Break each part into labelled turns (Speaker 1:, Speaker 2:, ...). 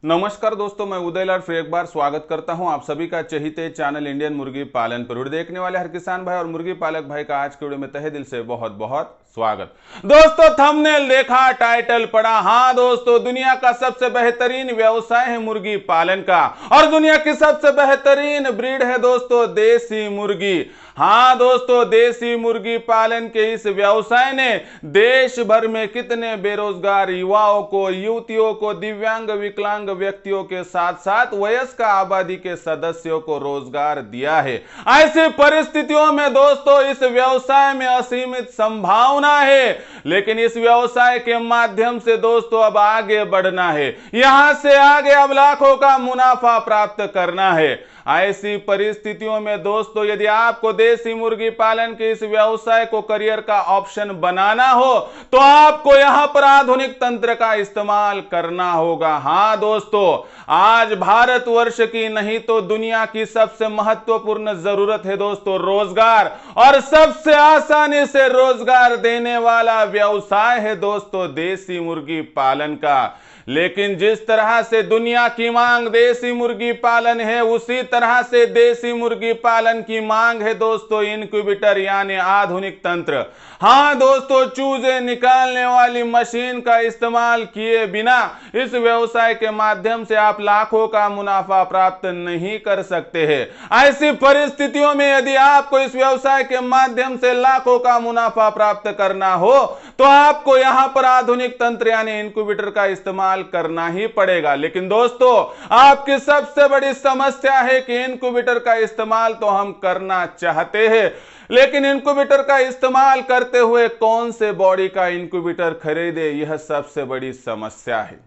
Speaker 1: नमस्कार दोस्तों, मैं उदयलाल फिर एक बार स्वागत करता हूं आप सभी का चहीते चैनल इंडियन मुर्गी पालन पर वीडियो देखने वाले हर किसान भाई और मुर्गी पालक भाई का आज के वीडियो में तहे दिल से बहुत बहुत स्वागत। दोस्तों थंबनेल देखा, टाइटल पढ़ा। हाँ दोस्तों, दुनिया का सबसे बेहतरीन व्यवसाय है मुर्गी पालन का और दुनिया की सबसे बेहतरीन ब्रीड है दोस्तों देसी मुर्गी। हाँ दोस्तों, देसी मुर्गी पालन के इस व्यवसाय ने देश भर में कितने बेरोजगार युवाओं को, युवतियों को, दिव्यांग विकलांग व्यक्तियों के साथ साथ वयस्क आबादी के सदस्यों को रोजगार दिया है। ऐसी परिस्थितियों में दोस्तों इस व्यवसाय में असीमित संभावना है, लेकिन इस व्यवसाय के माध्यम से दोस्तों अब आगे बढ़ना है, यहां से आगे अब लाखों का मुनाफा प्राप्त करना है। ऐसी परिस्थितियों में दोस्तों यदि आपको देसी मुर्गी पालन के इस व्यवसाय को करियर का ऑप्शन बनाना हो तो आपको यहां पर आधुनिक तंत्र का इस्तेमाल करना होगा। हां दोस्तों, आज भारतवर्ष की नहीं तो दुनिया की सबसे महत्वपूर्ण जरूरत है दोस्तों रोजगार, और सबसे आसानी से रोजगार देने वाला व्यवसाय है दोस्तों देसी मुर्गी पालन का। लेकिन जिस तरह से दुनिया की मांग देसी मुर्गी पालन है, उसी तरह से देसी मुर्गी पालन की मांग है दोस्तों इनक्यूबेटर यानी आधुनिक तंत्र। हां दोस्तों, चूजे निकालने वाली मशीन का इस्तेमाल किए बिना इस व्यवसाय के माध्यम से आप लाखों का मुनाफा प्राप्त नहीं कर सकते हैं। ऐसी परिस्थितियों में यदि आपको इस व्यवसाय के माध्यम से लाखों का मुनाफा प्राप्त करना हो तो आपको यहां पर आधुनिक तंत्र यानी इनक्यूबेटर का इस्तेमाल करना ही पड़ेगा। लेकिन दोस्तों आपकी सबसे बड़ी समस्या है कि इनक्यूबेटर का इस्तेमाल तो हम करना चाहते हैं, लेकिन इनक्यूबेटर का इस्तेमाल करते हुए कौन से बॉडी का इनक्यूबेटर खरीदे, यह सबसे बड़ी समस्या है।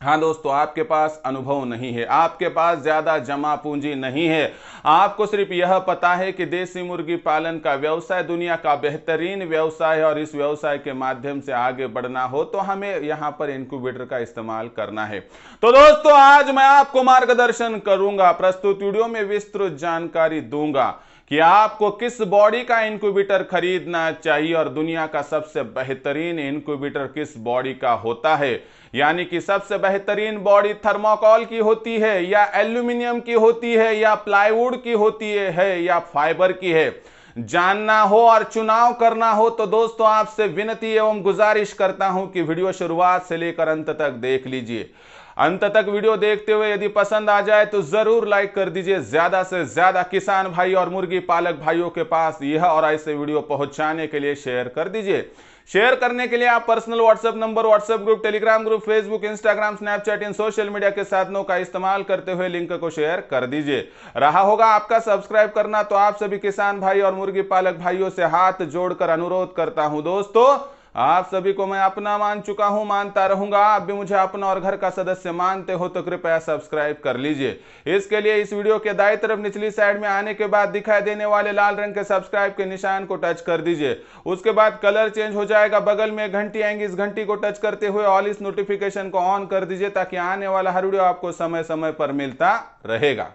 Speaker 1: हाँ दोस्तों, आपके पास अनुभव नहीं है, आपके पास ज्यादा जमा पूंजी नहीं है, आपको सिर्फ यह पता है कि देसी मुर्गी पालन का व्यवसाय दुनिया का बेहतरीन व्यवसाय है और इस व्यवसाय के माध्यम से आगे बढ़ना हो तो हमें यहां पर इनक्यूबेटर का इस्तेमाल करना है। तो दोस्तों आज मैं आपको मार्गदर्शन करूंगा, प्रस्तुत वीडियो में विस्तृत जानकारी दूंगा कि आपको किस बॉडी का इनक्यूबेटर खरीदना चाहिए और दुनिया का सबसे बेहतरीन इनक्यूबेटर किस बॉडी का होता है, यानी कि सबसे बेहतरीन बॉडी थर्मोकोल की होती है या एल्यूमिनियम की होती है या प्लाईवुड की होती है या फाइबर की है। जानना हो और चुनाव करना हो तो दोस्तों आपसे विनती एवं गुजारिश करता हूं कि वीडियो शुरुआत से लेकर अंत तक देख लीजिए। अंत तक वीडियो देखते हुए यदि पसंद आ जाए तो जरूर लाइक कर दीजिए। ज्यादा से ज्यादा किसान भाई और मुर्गी पालक भाइयों के पास यह और ऐसे वीडियो पहुंचाने के लिए शेयर कर दीजिए। शेयर करने के लिए आप personal WhatsApp number, WhatsApp group, Telegram group, Facebook, Instagram, Snapchat इन सोशल मीडिया के साधनों का इस्तेमाल करते हुए लिंक को शेयर कर दीजिए। रहा होगा आपका सब्सक्राइब करना, तो आप सभी किसान भाई और मुर्गी पालक भाइयों से हाथ जोड़कर अनुरोध करता हूं दोस्तों, आप सभी को मैं अपना मान चुका हूं, मानता रहूंगा। आप भी मुझे अपना और घर का सदस्य मानते हो तो कृपया सब्सक्राइब कर लीजिए। इसके लिए इस वीडियो के दाईं तरफ निचली साइड में आने के बाद दिखाई देने वाले लाल रंग के सब्सक्राइब के निशान को टच कर दीजिए। उसके बाद कलर चेंज हो जाएगा, बगल में घंटी आएंगी, इस घंटी को टच करते हुए ऑल इस नोटिफिकेशन को ऑन कर दीजिए ताकि आने वाला हर वीडियो आपको समय समय पर मिलता रहेगा।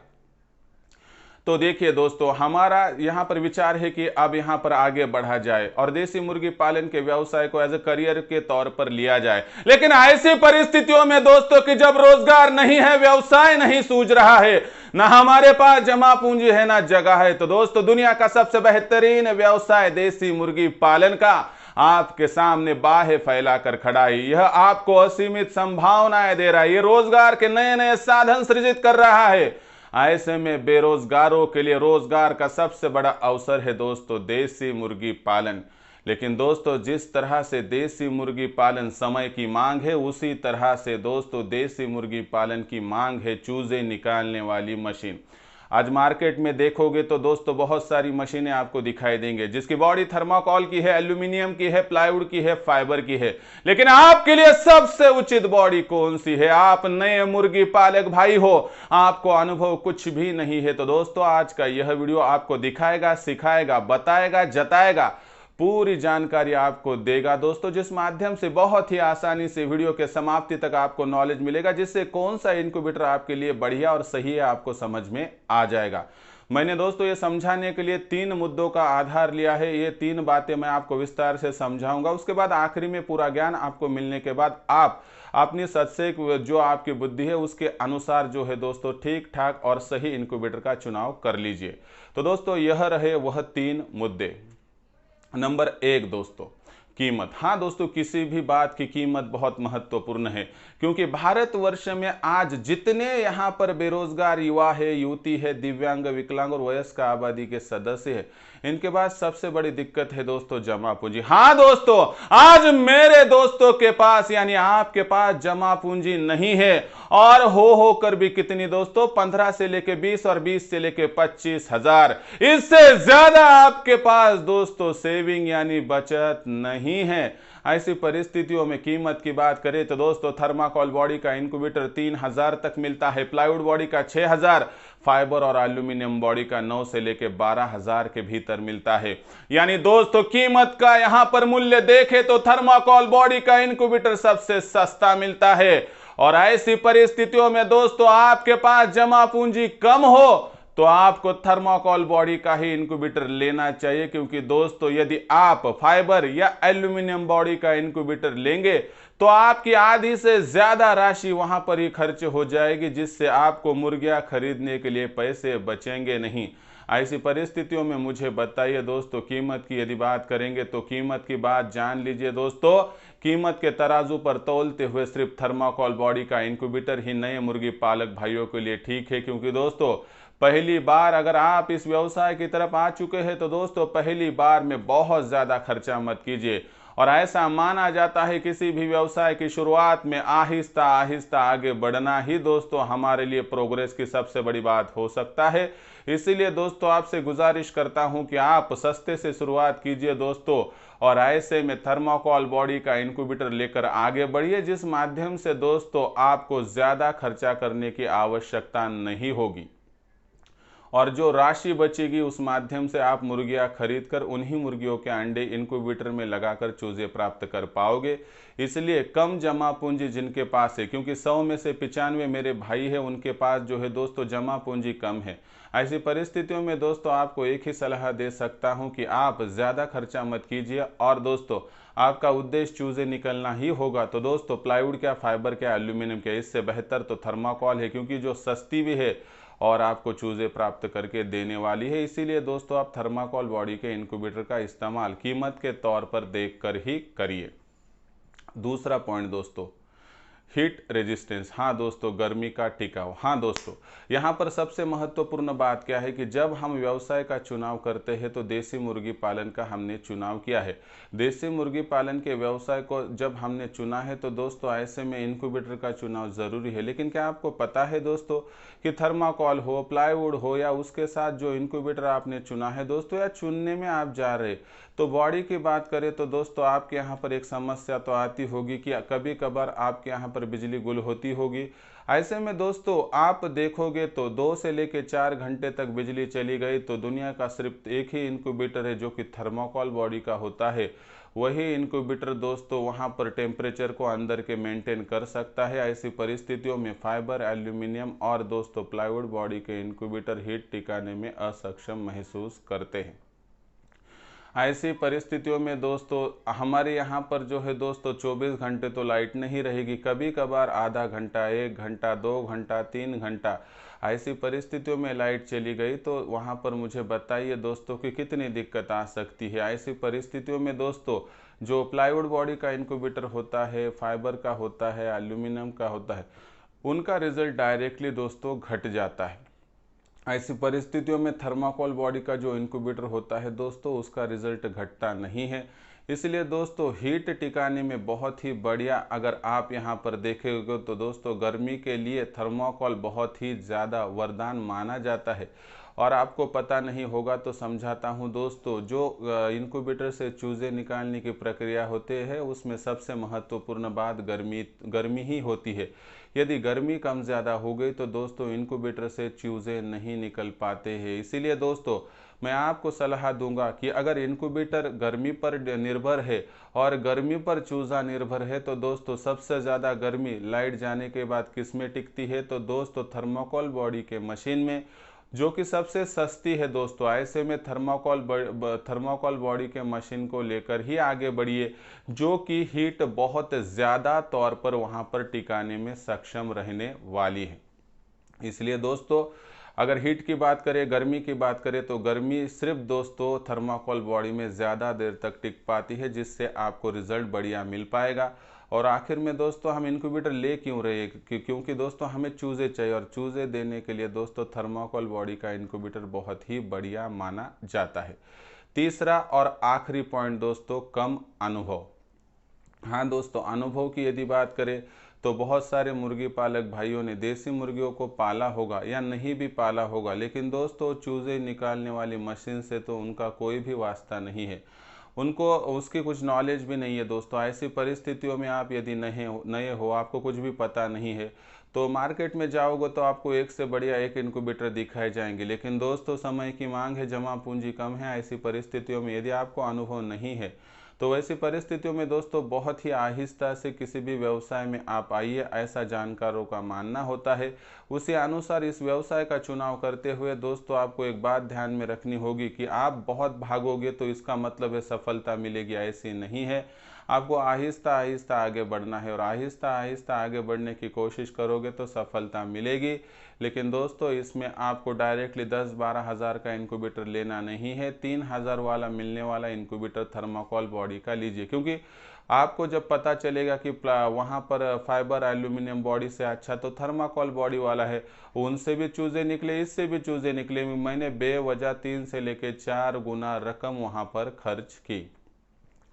Speaker 1: तो देखिए दोस्तों, हमारा यहां पर विचार है कि अब यहां पर आगे बढ़ा जाए और देसी मुर्गी पालन के व्यवसाय को एज ए करियर के तौर पर लिया जाए। लेकिन ऐसी परिस्थितियों में दोस्तों कि जब रोजगार नहीं है, व्यवसाय नहीं सूझ रहा है, ना हमारे पास जमा पूंजी है, ना जगह है, तो दोस्तों दुनिया का सबसे बेहतरीन व्यवसाय देसी मुर्गी पालन का आपके सामने बाहें फैलाकर खड़ा है। यह आपको असीमित संभावनाएं दे रहा है, ये रोजगार के नए नए साधन सृजित कर रहा है। ऐसे में बेरोजगारों के लिए रोजगार का सबसे बड़ा अवसर है दोस्तों देसी मुर्गी पालन। लेकिन दोस्तों जिस तरह से देसी मुर्गी पालन समय की मांग है, उसी तरह से दोस्तों देसी मुर्गी पालन की मांग है चूजे निकालने वाली मशीन। आज मार्केट में देखोगे तो दोस्तों बहुत सारी मशीनें आपको दिखाई देंगे जिसकी बॉडी थर्माकोल की है, एल्यूमिनियम की है, प्लाईवुड की है, फाइबर की है। लेकिन आपके लिए सबसे उचित बॉडी कौन सी है? आप नए मुर्गी पालक भाई हो, आपको अनुभव कुछ भी नहीं है, तो दोस्तों आज का यह वीडियो आपको दिखाएगा, सिखाएगा, बताएगा, जताएगा, पूरी जानकारी आपको देगा दोस्तों, जिस माध्यम से बहुत ही आसानी से वीडियो के समाप्ति तक आपको नॉलेज मिलेगा, जिससे कौन सा इनक्यूबेटर आपके लिए बढ़िया और सही है आपको समझ में आ जाएगा। मैंने दोस्तों ये समझाने के लिए 3 मुद्दों का आधार लिया है। ये 3 बातें मैं आपको विस्तार से समझाऊंगा। उसके बाद आखिरी में पूरा ज्ञान आपको मिलने के बाद आप अपनी सदस्य जो आपकी बुद्धि है उसके अनुसार जो है दोस्तों ठीक ठाक और सही इनक्यूबेटर का चुनाव कर लीजिए। तो दोस्तों यह रहे वह 3 मुद्दे। नंबर 1 दोस्तों, कीमत। हाँ दोस्तों, किसी भी बात की कीमत बहुत महत्वपूर्ण है, क्योंकि भारतवर्ष में आज जितने यहाँ पर बेरोजगार युवा है, युवती है, दिव्यांग, विकलांग और वयस्क आबादी के सदस्य है, इनके पास सबसे बड़ी दिक्कत है दोस्तों जमा पूंजी। हाँ दोस्तों, आज मेरे दोस्तों के पास यानी आपके पास जमा पूंजी नहीं है, और हो कर भी कितनी दोस्तों, 15 से लेके 20 और 20 से लेके 25,000, इससे ज्यादा आपके पास दोस्तों सेविंग यानी बचत नहीं है। ऐसी परिस्थितियों में कीमत की बात करें तो दोस्तों थर्माकोल बॉडी का इनक्यूबेटर 3,000 तक मिलता है, प्लाईवुड बॉडी का 6,000, फाइबर और एल्यूमिनियम बॉडी का 9 से लेके 12,000 के भीतर मिलता है। यानी दोस्तों कीमत का यहां पर मूल्य देखें तो थर्माकोल बॉडी का इनक्यूबेटर सबसे सस्ता मिलता है। और ऐसी परिस्थितियों में दोस्तों आपके पास जमा पूंजी कम हो तो आपको थर्माकोल बॉडी का ही इनक्यूबेटर लेना चाहिए, क्योंकि दोस्तों यदि आप फाइबर या एल्यूमिनियम बॉडी का इनक्यूबेटर लेंगे तो आपकी आधी से ज्यादा राशि वहां पर ही खर्च हो जाएगी, जिससे आपको मुर्गियां खरीदने के लिए पैसे बचेंगे नहीं। ऐसी परिस्थितियों में मुझे बताइए दोस्तों, कीमत की यदि बात करेंगे तो कीमत की बात जान लीजिए दोस्तों। कीमत के तराजू पर तौलते हुए सिर्फ थर्माकोल बॉडी का इनक्यूबेटर ही नए मुर्गी पालक भाइयों के लिए ठीक है, क्योंकि दोस्तों पहली बार अगर आप इस व्यवसाय की तरफ आ चुके हैं तो दोस्तों पहली बार में बहुत ज्यादा खर्चा मत कीजिए। और ऐसा माना जाता है किसी भी व्यवसाय की शुरुआत में आहिस्ता आहिस्ता आगे बढ़ना ही दोस्तों हमारे लिए प्रोग्रेस की सबसे बड़ी बात हो सकता है। इसीलिए दोस्तों आपसे गुजारिश करता हूं कि आप सस्ते से शुरुआत कीजिए दोस्तों, और ऐसे में थर्माकोल बॉडी का इनक्यूबेटर लेकर आगे बढ़िए, जिस माध्यम से दोस्तों आपको ज्यादा खर्चा करने की आवश्यकता नहीं होगी, और जो राशि बचेगी उस माध्यम से आप मुर्गियां खरीदकर उन्हीं मुर्गियों के अंडे इनक्यूबेटर में लगाकर चूजे प्राप्त कर पाओगे। इसलिए कम जमा पूंजी जिनके पास है, क्योंकि 100 में से 95 मेरे भाई है उनके पास जो है दोस्तों जमा पूंजी कम है, ऐसी परिस्थितियों में दोस्तों आपको एक ही सलाह दे सकता हूं कि आप ज़्यादा खर्चा मत कीजिए, और दोस्तों आपका उद्देश्य चूजे निकलना ही होगा तो दोस्तों प्लाईवुड क्या, फाइबर क्या, एल्यूमिनियम क्या, इससे बेहतर तो थर्माकोल है, क्योंकि जो सस्ती भी है और आपको चूजे प्राप्त करके देने वाली है। इसीलिए दोस्तों आप थर्माकोल बॉडी के इनक्यूबेटर का इस्तेमाल कीमत के तौर पर देखकर ही करिए। दूसरा पॉइंट दोस्तों, हीट रेजिस्टेंस। हाँ दोस्तों, गर्मी का टिकाव। हाँ दोस्तों, यहाँ पर सबसे महत्वपूर्ण बात क्या है कि जब हम व्यवसाय का चुनाव करते हैं तो देसी मुर्गी पालन का हमने चुनाव किया है। देसी मुर्गी पालन के व्यवसाय को जब हमने चुना है तो दोस्तों ऐसे में इनक्यूबेटर का चुनाव ज़रूरी है। लेकिन क्या आपको पता है दोस्तों कि थर्माकोल हो, प्लाईवुड हो, या उसके साथ जो इनक्यूबेटर आपने चुना है दोस्तों, या चुनने में आप जा रहे तो बॉडी की बात करें तो दोस्तों आपके यहाँ पर एक समस्या तो आती होगी कि कभी कभार आपके यहाँ पर बिजली गुल होती होगी। ऐसे में दोस्तों आप देखोगे तो 2 से लेकर 4 घंटे तक बिजली चली गई तो दुनिया का सिर्फ एक ही इनक्यूबेटर है जो कि थर्माकोल बॉडी का होता है। वही इनक्यूबेटर दोस्तों वहाँ पर टेम्परेचर को अंदर के मेंटेन कर सकता है। ऐसी परिस्थितियों में फाइबर, एल्यूमिनियम और दोस्तों प्लाईवुड बॉडी के इनक्यूबेटर हीट टिकाने में असक्षम महसूस करते हैं। ऐसी परिस्थितियों में दोस्तों हमारे यहाँ पर जो है दोस्तों 24 घंटे तो लाइट नहीं रहेगी, कभी कभार आधा घंटा, 1 घंटा, 2 घंटा, 3 घंटा। ऐसी परिस्थितियों में लाइट चली गई तो वहाँ पर मुझे बताइए दोस्तों कि कितनी दिक्कत आ सकती है। ऐसी परिस्थितियों में दोस्तों जो प्लाईवुड बॉडी का इनक्यूबेटर होता है, फाइबर का होता है, एल्यूमिनियम का होता है, उनका रिजल्ट डायरेक्टली दोस्तों घट जाता है। ऐसी परिस्थितियों में थर्माकोल बॉडी का जो इनक्यूबेटर होता है दोस्तों उसका रिजल्ट घटता नहीं है। इसलिए दोस्तों हीट टिकाने में बहुत ही बढ़िया अगर आप यहाँ पर देखेंगे तो दोस्तों गर्मी के लिए थर्माकोल बहुत ही ज़्यादा वरदान माना जाता है। और आपको पता नहीं होगा तो समझाता हूँ दोस्तों, जो इनक्यूबेटर से चूज़े निकालने की प्रक्रिया होते हैं उसमें सबसे महत्वपूर्ण बात गर्मी ही होती है। यदि गर्मी कम ज़्यादा हो गई तो दोस्तों इनक्यूबेटर से चूज़े नहीं निकल पाते हैं। इसीलिए दोस्तों मैं आपको सलाह दूंगा कि अगर इनक्यूबेटर गर्मी पर निर्भर है और गर्मी पर चूज़ा निर्भर है तो दोस्तों सबसे ज़्यादा गर्मी लाइट जाने के बाद किस में टिकती है तो दोस्तों थर्माकोल बॉडी के मशीन में। जो कि सबसे सस्ती है दोस्तों। ऐसे में थर्माकोल बॉडी के मशीन को लेकर ही आगे बढ़िए, जो कि हीट बहुत ज़्यादा तौर पर वहाँ पर टिकाने में सक्षम रहने वाली है। इसलिए दोस्तों अगर हीट की बात करें, गर्मी की बात करें, तो गर्मी सिर्फ दोस्तों थर्माकोल बॉडी में ज़्यादा देर तक टिक पाती है, जिससे आपको रिजल्ट बढ़िया मिल पाएगा। और आखिर में दोस्तों हम इनक्यूबेटर ले क्यों रहे हैं, क्योंकि दोस्तों हमें चूज़े चाहिए, और चूज़े देने के लिए दोस्तों थर्माकोल बॉडी का इनक्यूबेटर बहुत ही बढ़िया माना जाता है। तीसरा और आखिरी पॉइंट दोस्तों, कम अनुभव। हाँ दोस्तों, अनुभव की यदि बात करें तो बहुत सारे मुर्गी पालक भाइयों ने देसी मुर्गियों को पाला होगा या नहीं भी पाला होगा, लेकिन दोस्तों चूज़े निकालने वाली मशीन से तो उनका कोई भी वास्ता नहीं है, उनको उसकी कुछ नॉलेज भी नहीं है दोस्तों। ऐसी परिस्थितियों में आप यदि नए हो, आपको कुछ भी पता नहीं है, तो मार्केट में जाओगे तो आपको एक से बढ़िया एक इनक्यूबेटर दिखाए जाएंगे, लेकिन दोस्तों समय की मांग है, जमा पूंजी कम है। ऐसी परिस्थितियों में यदि आपको अनुभव नहीं है, तो वैसी परिस्थितियों में दोस्तों बहुत ही आहिस्ता से किसी भी व्यवसाय में आप आइए, ऐसा जानकारों का मानना होता है। उसी अनुसार इस व्यवसाय का चुनाव करते हुए दोस्तों आपको एक बात ध्यान में रखनी होगी कि आप बहुत भागोगे तो इसका मतलब है सफलता मिलेगी, ऐसी नहीं है। आपको आहिस्ता आहिस्ता आगे बढ़ना है, और आहिस्ता आहिस्ता आगे बढ़ने की कोशिश करोगे तो सफलता मिलेगी। लेकिन दोस्तों इसमें आपको डायरेक्टली 10-12 हज़ार का इनक्यूबेटर लेना नहीं है, 3,000 वाला मिलने वाला इनक्यूबेटर थर्माकोल बॉडी का लीजिए, क्योंकि आपको जब पता चलेगा कि वहाँ पर फाइबर एल्यूमिनियम बॉडी से अच्छा तो थर्माकोल बॉडी वाला है, उनसे भी चूज़े निकले, इससे भी चूज़े निकले, मैंने बेवजह 3 से लेकर 4 गुना रकम वहाँ पर खर्च की।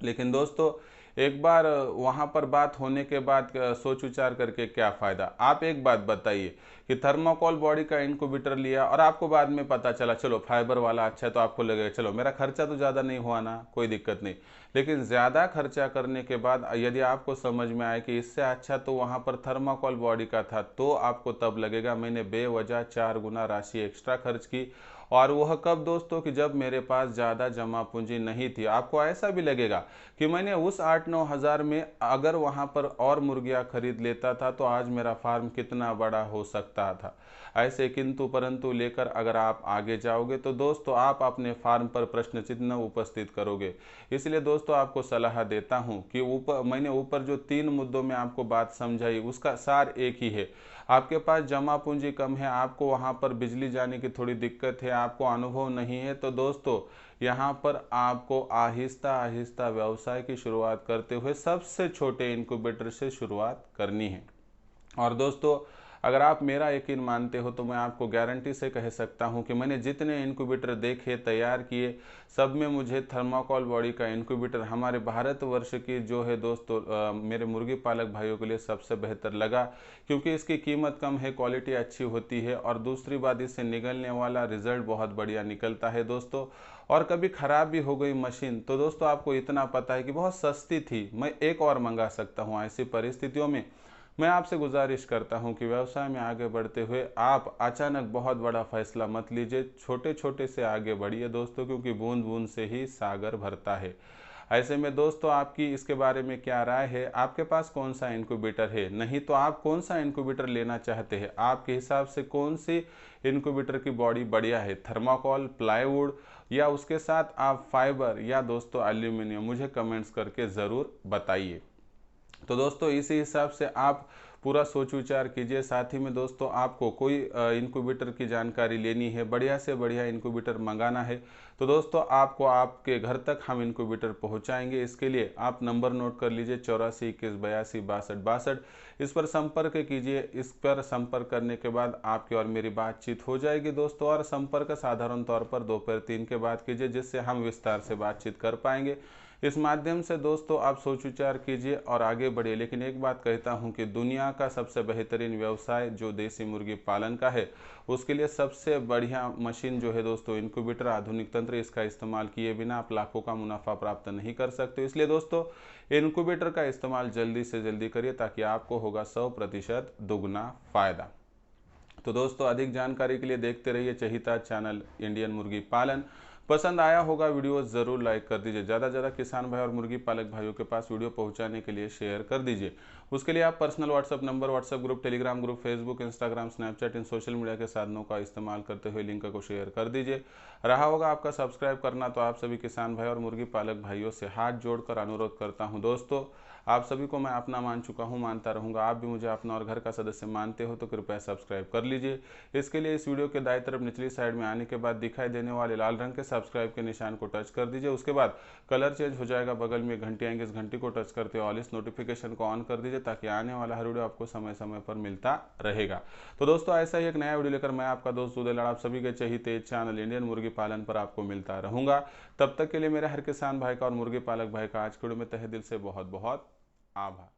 Speaker 1: लेकिन दोस्तों एक बार वहाँ पर बात होने के बाद सोच विचार करके क्या फ़ायदा। आप एक बात बताइए कि थर्माकोल बॉडी का इनक्यूबेटर लिया और आपको बाद में पता चला चलो फाइबर वाला अच्छा है, तो आपको लगेगा चलो मेरा खर्चा तो ज़्यादा नहीं हुआ ना, कोई दिक्कत नहीं। लेकिन ज़्यादा खर्चा करने के बाद यदि आपको समझ में आए कि इससे अच्छा तो वहाँ पर थर्माकोल बॉडी का था, तो आपको तब लगेगा मैंने बेवजह 4 गुना राशि एक्स्ट्रा खर्च की। और वह कब दोस्तों कि जब मेरे पास ज़्यादा जमा पूंजी नहीं थी। आपको ऐसा भी लगेगा कि मैंने उस 8-9 हज़ार में अगर वहाँ पर और मुर्गियाँ खरीद लेता था तो आज मेरा फार्म कितना बड़ा हो सकता था। ऐसे किंतु परंतु लेकर अगर आप आगे जाओगे तो दोस्तों आप अपने फार्म पर प्रश्न चिन्ह उपस्थित करोगे। इसलिए दोस्तों आपको सलाह देता हूँ कि मैंने ऊपर जो 3 मुद्दों में आपको बात समझाई उसका सार एक ही है। आपके पास जमा पूंजी कम है, आपको वहाँ पर बिजली जाने की थोड़ी दिक्कत है, आपको अनुभव नहीं है, तो दोस्तों यहाँ पर आपको आहिस्ता आहिस्ता व्यवसाय की शुरुआत करते हुए सबसे छोटे इनक्यूबेटर से शुरुआत करनी है। और दोस्तों अगर आप मेरा यकीन मानते हो तो मैं आपको गारंटी से कह सकता हूं कि मैंने जितने इनक्यूबेटर देखे, तैयार किए, सब में मुझे थर्माकोल बॉडी का इनक्यूबेटर हमारे भारतवर्ष की जो है दोस्तों मेरे मुर्गी पालक भाइयों के लिए सबसे बेहतर लगा, क्योंकि इसकी कीमत कम है, क्वालिटी अच्छी होती है, और दूसरी बात इससे निकलने वाला रिजल्ट बहुत बढ़िया निकलता है दोस्तों। और कभी ख़राब भी हो गई मशीन तो दोस्तों आपको इतना पता है कि बहुत सस्ती थी, मैं एक और मंगा सकता हूँ। ऐसी परिस्थितियों में मैं आपसे गुजारिश करता हूं कि व्यवसाय में आगे बढ़ते हुए आप अचानक बहुत बड़ा फैसला मत लीजिए, छोटे छोटे से आगे बढ़िए दोस्तों, क्योंकि बूंद बूंद से ही सागर भरता है। ऐसे में दोस्तों आपकी इसके बारे में क्या राय है, आपके पास कौन सा इनक्यूबेटर है, नहीं तो आप कौन सा इनक्यूबेटर लेना चाहते हैं, आपके हिसाब से कौन सी इनक्यूबेटर की बॉडी बढ़िया है, थर्माकोल, प्लाईवुड, या उसके साथ आप फाइबर या दोस्तों एल्यूमिनियम, मुझे कमेंट्स करके ज़रूर बताइए। तो दोस्तों इसी हिसाब से आप पूरा सोच विचार कीजिए। साथ ही में दोस्तों आपको कोई इनक्यूबेटर की जानकारी लेनी है, बढ़िया से बढ़िया इनक्यूबेटर मंगाना है, तो दोस्तों आपको आपके घर तक हम इनक्यूबेटर पहुंचाएंगे। इसके लिए आप नंबर नोट कर लीजिए 84 21 82 62 62। इस पर संपर्क कीजिए। इस पर संपर्क करने के बाद आपकी और मेरी बातचीत हो जाएगी दोस्तों। और संपर्क साधारण तौर पर दोपहर 3 के बाद कीजिए, जिससे हम विस्तार से बातचीत कर पाएंगे। इस माध्यम से दोस्तों आप सोच विचार कीजिए और आगे बढ़िए। लेकिन एक बात कहता हूं कि दुनिया का सबसे बेहतरीन व्यवसाय जो देसी मुर्गी पालन का है, उसके लिए सबसे बढ़िया मशीन जो है दोस्तों इनक्यूबेटर, आधुनिक तंत्र, इसका इस्तेमाल किए बिना आप लाखों का मुनाफा प्राप्त नहीं कर सकते। इसलिए दोस्तों इनक्यूबेटर का इस्तेमाल जल्दी से जल्दी करिए, ताकि आपको होगा 100% दुगना फायदा। तो दोस्तों अधिक जानकारी के लिए देखते रहिए चहिता चैनल इंडियन मुर्गी पालन। पसंद आया होगा वीडियो ज़रूर लाइक कर दीजिए। ज़्यादा से ज़्यादा किसान भाई और मुर्गी पालक भाइयों के पास वीडियो पहुंचाने के लिए शेयर कर दीजिए। उसके लिए आप personal WhatsApp number, WhatsApp group, Telegram group, Facebook, Instagram, Snapchat इन सोशल मीडिया के साधनों का इस्तेमाल करते हुए लिंक को शेयर कर दीजिए। रहा होगा आपका सब्सक्राइब करना, तो आप सभी किसान भाई और मुर्गी पालक भाइयों से हाथ जोड़कर अनुरोध करता हूं दोस्तों, आप सभी को मैं अपना मान चुका हूं, मानता रहूंगा। आप भी मुझे अपना और घर का सदस्य मानते हो तो कृपया सब्सक्राइब कर लीजिए। इसके लिए इस वीडियो के दाईं तरफ निचली साइड में आने के बाद दिखाई देने वाले लाल रंग के सब्सक्राइब के निशान को टच कर दीजिए। उसके बाद कलर चेंज हो जाएगा, बगल में घंटी आएंगे, इस घंटी को टच करते ऑल इस नोटिफिकेशन को ऑन कर दीजिए, ताकि आने वाला हर वीडियो आपको समय समय पर मिलता रहेगा। तो दोस्तों ऐसा ही एक नया वीडियो लेकर मैं आपका दोस्त उदय लाड़ आप सभी के चहीते चैनल इंडियन मुर्गी पालन पर आपको मिलता रहूंगा। तब तक के लिए मेरे हर किसान भाई का और मुर्गी पालक भाई का आज के वीडियो में तहे दिल से बहुत बहुत आभार।